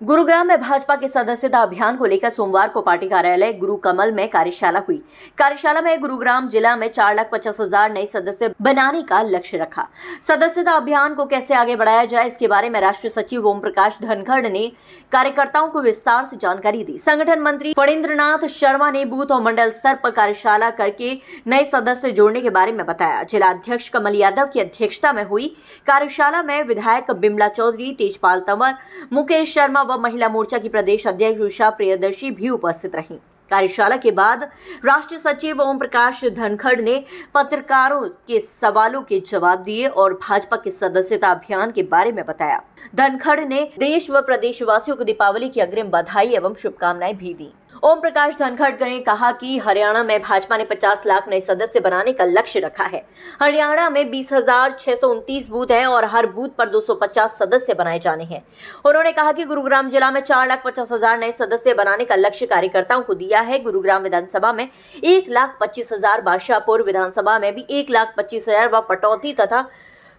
गुरुग्राम में भाजपा के सदस्यता अभियान को लेकर सोमवार को पार्टी कार्यालय गुरु कमल में कार्यशाला हुई। कार्यशाला में गुरुग्राम जिला में 4,50,000 नए सदस्य बनाने का लक्ष्य रखा। सदस्यता अभियान को कैसे आगे बढ़ाया जाए, इसके बारे में राष्ट्रीय सचिव ओम प्रकाश धनखड़ ने कार्यकर्ताओं को विस्तार से जानकारी दी। संगठन मंत्री फणींद्रनाथ शर्मा ने बूथ और मंडल स्तर पर कार्यशाला करके नए सदस्य जोड़ने के बारे में बताया। जिला अध्यक्ष कमल यादव की अध्यक्षता में हुई कार्यशाला में विधायक बिमला चौधरी, तेजपाल तंवर, मुकेश शर्मा व महिला मोर्चा की प्रदेश अध्यक्ष उषा प्रियदर्शी भी उपस्थित रहीं। कार्यशाला के बाद राष्ट्रीय सचिव ओम प्रकाश धनखड़ ने पत्रकारों के सवालों के जवाब दिए और भाजपा के सदस्यता अभियान के बारे में बताया। धनखड़ ने देश व प्रदेशवासियों को दीपावली की अग्रिम बधाई एवं शुभकामनाएं भी दी। ओम प्रकाश धनखड़ ने कहा कि हरियाणा में भाजपा ने 50 लाख नए सदस्य बनाने का लक्ष्य रखा है। हरियाणा में 20,629 बूथ हैं और हर बूथ पर 250 सदस्य बनाए जाने हैं। उन्होंने कहा कि गुरुग्राम जिला में 4,50,000 नए सदस्य बनाने का लक्ष्य कार्यकर्ताओं को दिया है। गुरुग्राम विधानसभा में 1,25,000, बादशाहपुर विधानसभा में भी 1,25,000 व पटौदी तथा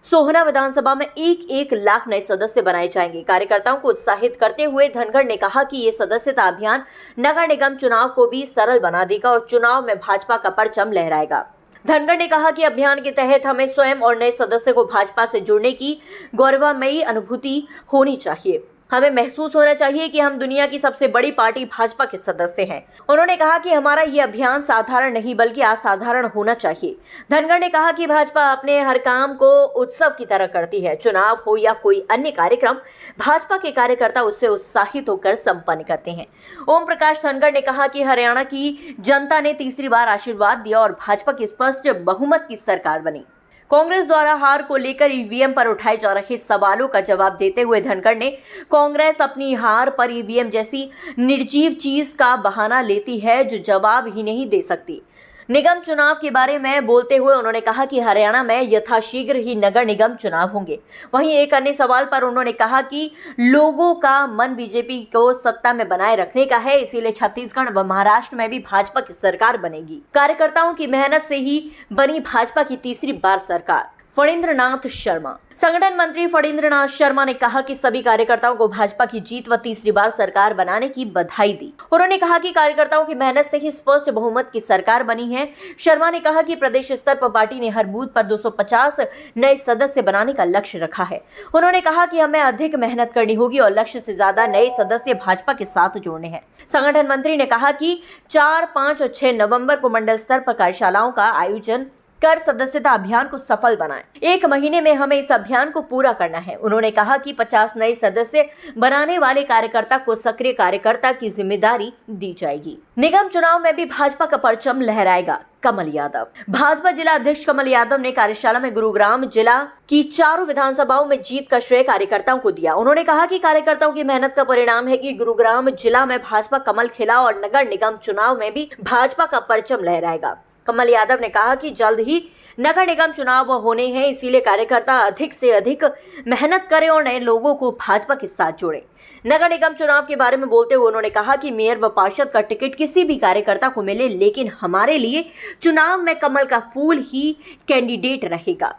सोहना विधानसभा में 1-1 लाख नए सदस्य बनाए जाएंगे। कार्यकर्ताओं को उत्साहित करते हुए धनखड़ ने कहा कि ये सदस्यता अभियान नगर निगम चुनाव को भी सरल बना देगा और चुनाव में भाजपा का परचम लहराएगा। धनखड़ ने कहा कि अभियान के तहत हमें स्वयं और नए सदस्य को भाजपा से जुड़ने की गौरवमयी अनुभूति होनी चाहिए। हमें महसूस होना चाहिए कि हम दुनिया की सबसे बड़ी पार्टी भाजपा के सदस्य हैं। उन्होंने कहा कि हमारा ये अभियान साधारण नहीं बल्कि असाधारण होना चाहिए। धनखड़ ने कहा कि भाजपा अपने हर काम को उत्सव की तरह करती है। चुनाव हो या कोई अन्य कार्यक्रम, भाजपा के कार्यकर्ता उससे उत्साहित होकर संपन्न करते हैं। ओम प्रकाश धनखड़ ने कहा कि हरियाणा की जनता ने तीसरी बार आशीर्वाद दिया और भाजपा की स्पष्ट बहुमत की सरकार बनी। कांग्रेस द्वारा हार को लेकर ईवीएम पर उठाए जा रहे सवालों का जवाब देते हुए धनखड़ ने कांग्रेस अपनी हार पर ईवीएम जैसी निर्जीव चीज का बहाना लेती है जो जवाब ही नहीं दे सकती। निगम चुनाव के बारे में बोलते हुए उन्होंने कहा कि हरियाणा में यथाशीघ्र ही नगर निगम चुनाव होंगे। वहीं एक अन्य सवाल पर उन्होंने कहा कि लोगों का मन बीजेपी को सत्ता में बनाए रखने का है, इसीलिए छत्तीसगढ़ व महाराष्ट्र में भी भाजपा की सरकार बनेगी। कार्यकर्ताओं की मेहनत से ही बनी भाजपा की तीसरी बार सरकार। फणींद्रनाथ शर्मा। संगठन मंत्री फणींद्रनाथ शर्मा ने कहा कि सभी कार्यकर्ताओं को भाजपा की जीत व तीसरी बार सरकार बनाने की बधाई दी। उन्होंने कहा कि कार्यकर्ताओं की मेहनत से ही स्पष्ट बहुमत की सरकार बनी है। शर्मा ने कहा कि प्रदेश स्तर पर पार्टी ने हर बूथ पर 250 नए सदस्य बनाने का लक्ष्य रखा है। उन्होंने कहा कि हमें अधिक मेहनत करनी होगी और लक्ष्य से ज्यादा नए सदस्य भाजपा के साथ जोड़ने हैं। संगठन मंत्री ने कहा कि 4, 5 और 6 नवंबर को मंडल स्तर पर कार्यशालाओं का आयोजन कर सदस्यता अभियान को सफल बनाएं। 1 महीने में हमें इस अभियान को पूरा करना है। उन्होंने कहा कि 50 नए सदस्य बनाने वाले कार्यकर्ता को सक्रिय कार्यकर्ता की जिम्मेदारी दी जाएगी। निगम चुनाव में भी भाजपा का परचम लहराएगा। कमल यादव। भाजपा जिला अध्यक्ष कमल यादव ने कार्यशाला में गुरुग्राम जिला की 4 विधानसभाओं में जीत का श्रेय कार्यकर्ताओं को दिया। उन्होंने कहा कि कार्यकर्ताओं की मेहनत का परिणाम है कि गुरुग्राम जिला में भाजपा कमल खिला और नगर निगम चुनाव में भी भाजपा का परचम लहराएगा। कमल यादव ने कहा कि जल्द ही नगर निगम चुनाव होने हैं, इसीलिए कार्यकर्ता अधिक से अधिक मेहनत करें और नए लोगों को भाजपा के साथ जोड़ें। नगर निगम चुनाव के बारे में बोलते हुए उन्होंने कहा कि मेयर व पार्षद का टिकट किसी भी कार्यकर्ता को मिले, लेकिन हमारे लिए चुनाव में कमल का फूल ही कैंडिडेट रहेगा।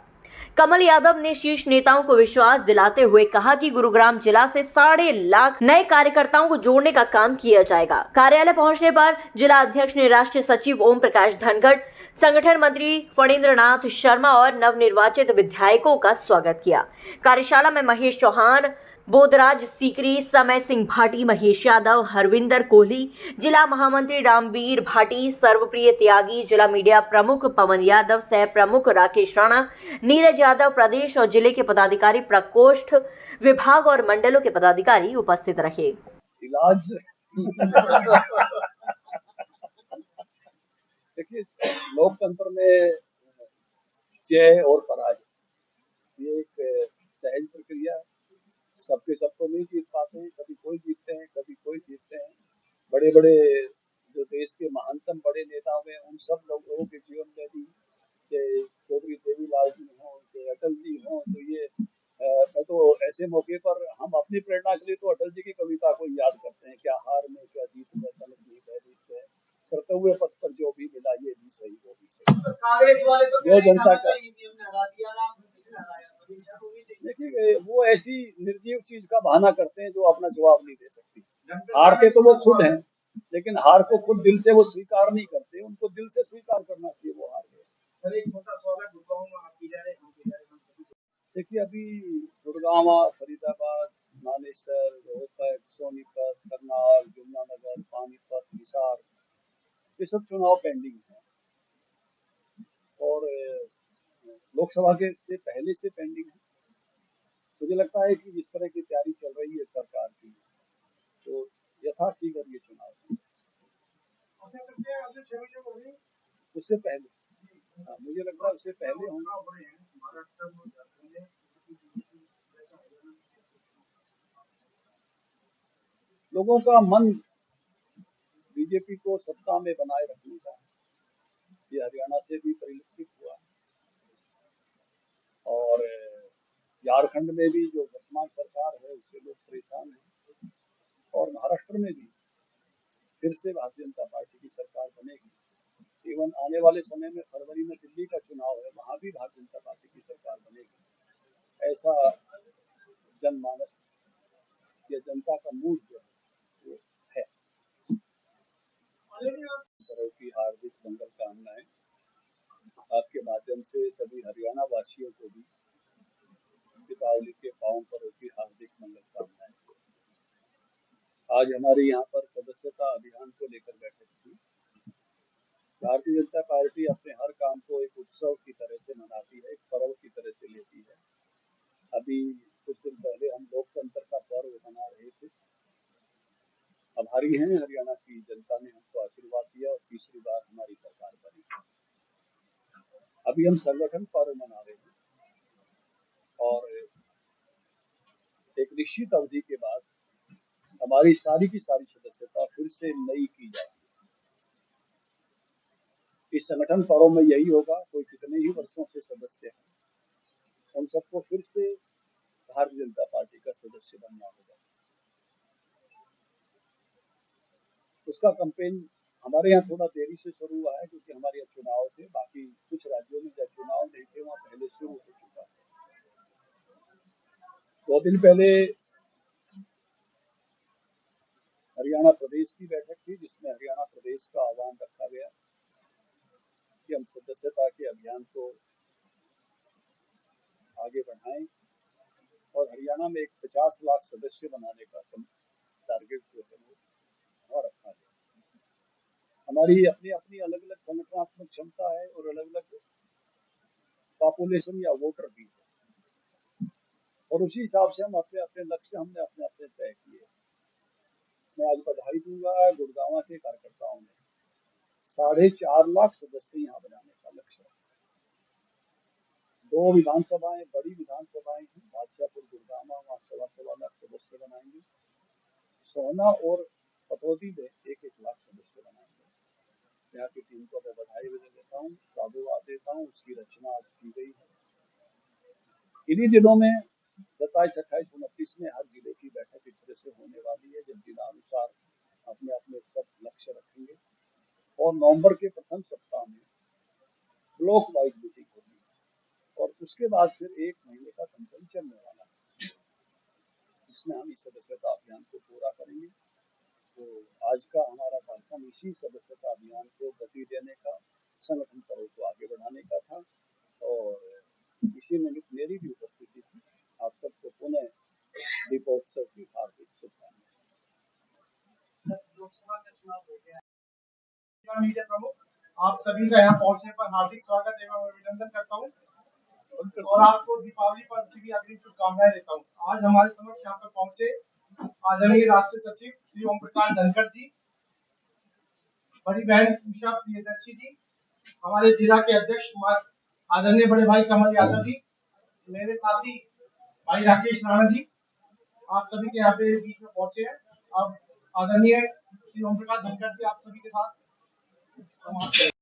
कमल यादव ने शीर्ष नेताओं को विश्वास दिलाते हुए कहा कि गुरुग्राम जिला से 1.5 लाख नए कार्यकर्ताओं को जोड़ने का काम किया जाएगा। कार्यालय पहुंचने पर जिला अध्यक्ष ने राष्ट्रीय सचिव ओम प्रकाश धनखड़, संगठन मंत्री फणींद्रनाथ शर्मा और नवनिर्वाचित विधायकों का स्वागत किया। कार्यशाला में महेश चौहान, बोधराज सीकरी, समय सिंह भाटी, महेश यादव, हरविंदर कोहली, जिला महामंत्री रामवीर भाटी, सर्वप्रिय त्यागी, जिला मीडिया प्रमुख पवन यादव, सह प्रमुख राकेश राणा, नीरज यादव, प्रदेश और जिले के पदाधिकारी, प्रकोष्ठ, विभाग और मंडलों के पदाधिकारी उपस्थित रहे। इलाज देखिए, लोकतंत्र में जय और पराजय ये एक सहज प्रक्रिया है। सबके सब तो नहीं जीत पाते हैं, कभी कोई जीतते हैं, कभी कोई जीतते हैं। बड़े बड़े जो देश के महानतम बड़े नेता हुए, उन सब लोगों के जीवन में भी चौधरी देवीलाल जी हों, अटल जी हों, तो ये मैं तो ऐसे मौके पर हम अपनी प्रेरणा के लिए तो अटल जी की कविता को याद करते हैं, क्या हार में क्या जीत में तलब नहीं है, करते हुए पथ पर जो भी मिला ये भी सही वो भी सही। कांग्रेस वाले तो जो जनता का देखिए, वो ऐसी निर्जीव चीज का बहाना करते हैं जो अपना जवाब नहीं दे सकते। हारते तो वो खुद हैं, लेकिन हार को खुद दिल से वो स्वीकार नहीं करते। उनको दिल से स्वीकार करना चाहिए वो हार गए। सर एक छोटा सवाल है, गुड़गांव में आप की जा रहे हैं। देखिए अभी गुड़गांव, फरीदाबाद, मानेसर, रोहतक, सोनीपत, करनाल, यमुनानगर, पानीपत, हिसार, ये सब चुनाव पेंडिंग है और लोकसभा के से पहले से पेंडिंग है। मुझे लगता है कि जिस तरह की तैयारी चल रही है सरकार की, तो यथाशीघ्र ये चुनाव है। उससे पहले, हाँ, मुझे लगता है उससे पहले होंगे। लोगों का मन बीजेपी को सत्ता में बनाए रखने का, ये हरियाणा से भी परिलक्षित हुआ और झारखंड में भी जो वर्तमान सरकार है उससे लोग परेशान हैं और महाराष्ट्र में भी फिर से भारतीय जनता पार्टी की सरकार बनेगी। इवन आने वाले समय में फरवरी में दिल्ली का चुनाव है, वहां भी भारतीय जनता पार्टी की सरकार बनेगी। ऐसा जनमानस या जनता का मूड जो है वो है। की हार्दिक मंगल कामनाएं आपके माध्यम से सभी हरियाणा वासियों को भी दीपावली के पावन पर्व की हार्दिक मंगल कामनाएं। आज हमारे यहाँ पर सदस्यता अभियान को लेकर बैठक थी। भारतीय जनता पार्टी अपने हर काम को एक उत्सव की तरह से मनाती है, एक पर्व की तरह से लेती है। अभी कुछ दिन पहले हम लोकतंत्र का पर्व मना रहे थे। आभारी हैं हरियाणा की जनता ने हमको आशीर्वाद दिया और तीसरी बार हमारी सरकार बनी। अभी हम संगठन पर्व मना रहे हैं और एक निश्चित अवधि के बाद हमारी सारी की सारी सदस्यता फिर से नई की जाएगी। इस संगठन पर्व में यही होगा, कोई कितने ही वर्षों से सदस्य हैं उन सबको फिर से भारतीय जनता पार्टी का सदस्य बनना होगा। उसका कैंपेन हमारे यहाँ थोड़ा देरी से शुरू हुआ है क्योंकि हमारे यहाँ चुनाव थे। बाकी कुछ राज्यों में जब चुनाव नहीं थे वहाँ पहले शुरू हो चुका है। 2 दिन पहले हरियाणा प्रदेश की बैठक थी जिसमें हरियाणा प्रदेश का आह्वान रखा गया कि हम सदस्यता के अभियान को आगे बढ़ाएं और हरियाणा में एक 50 लाख सदस्य बनाने का टारगेट जो है वो रखा गया। हमारी अपनी अपनी अलग अलग संगठनात्मक क्षमता है और अलग अलग पॉपुलेशन या वोटर भी है और उसी हिसाब से हम अपने अपने लक्ष्य हमने अपने अपने तय किए। मैं आज बधाई दूंगा गुड़गांव के कार्यकर्ताओं ने 4.5 लाख सदस्य यहाँ बनाने का लक्ष्य है। 2 विधानसभाएं बड़ी विधानसभाएं हैं, बादशाहपुर गुड़गांव वहाँ 1.25 लाख सदस्य बनाएंगे। सोहना और पटौदी में 1-1 लाख सदस्य बनाएंगे। यहाँ की टीम को मैं बधाई भी देता हूँ, साधुवाद देता हूँ। उसकी रचना आज की गई है। इन्हीं दिनों में 27, 28, 29 में हर जिले की बैठक इस तरह से होने वाली है जब जिलानुसार अपने अपने सब लक्ष्य रखेंगे और नवंबर के प्रथम सप्ताह में ब्लॉक वाइज मीटिंग होगी और उसके बाद फिर 1 महीने का कैंपेन चलने वाला है जिसमें हम इस सदस्यता अभियान को पूरा करेंगे। तो आज का हमारा कार्यक्रम इसी सदस्यता अभियान को गति देने का, संगठन पर्व को आगे बढ़ाने का था और इसी निमित्त मेरी भी उपस्थिति थी। आप सबको पुनः दीपोत्सव की हार्दिक शुभकामनाएं। लोकसभा का चुनाव हो गया है। मीडिया प्रमुख, आप सभी का यहाँ पहुंचने पर हार्दिक स्वागत एवं अभिनंदन करता हूँ और आपको दीपावली पर भी अग्रिम शुभकामनाएं देता हूँ। आज हमारे समक्ष यहाँ पर पहुंचे आदरणीय राष्ट्रीय सचिव श्री ओम प्रकाश धनखड़ जी, बड़ी बहन उषा प्रियदर्शी जी, हमारे जिला के अध्यक्ष आदरणीय बड़े भाई कमल यादव जी, मेरे साथी भाई राकेश राणा जी, आप सभी के यहाँ पे बीच में पहुंचे हैं। अब आदरणीय श्री ओम प्रकाश धनखड़ जी आप सभी के साथ